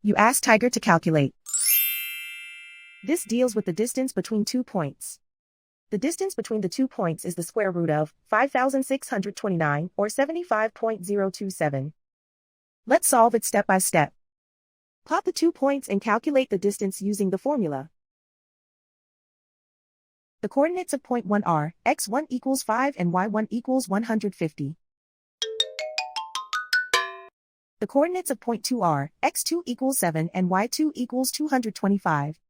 You ask Tiger to calculate. This deals with the distance between 2 points. The distance between the 2 points is the square root of 5,629, or 75.027. Let's solve it step by step. Plot the 2 points and calculate the distance using the formula. The coordinates of point 1 are x1 equals 5 and y1 equals 150. The coordinates of point 2 are x2 equals 7 and y2 equals 225.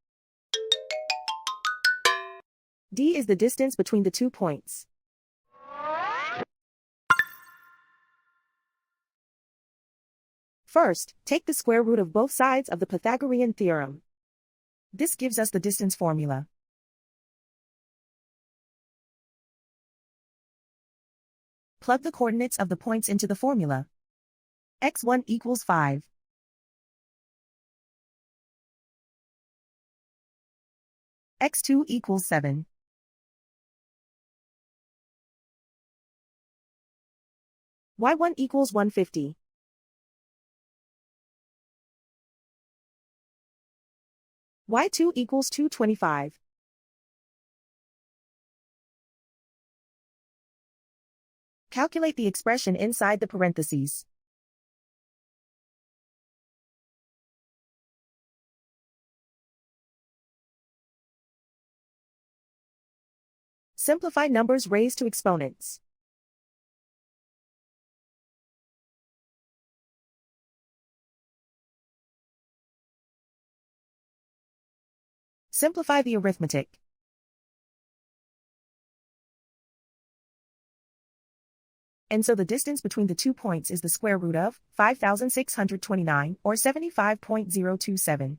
D is the distance between the 2 points. First, take the square root of both sides of the Pythagorean theorem. This gives us the distance formula. Plug the coordinates of the points into the formula. x1 equals 5. x2 equals 7. y1 equals 150. y2 equals 225. Calculate the expression inside the parentheses. Simplify numbers raised to exponents. Simplify the arithmetic. And so the distance between the 2 points is the square root of 5,629, or 75.027.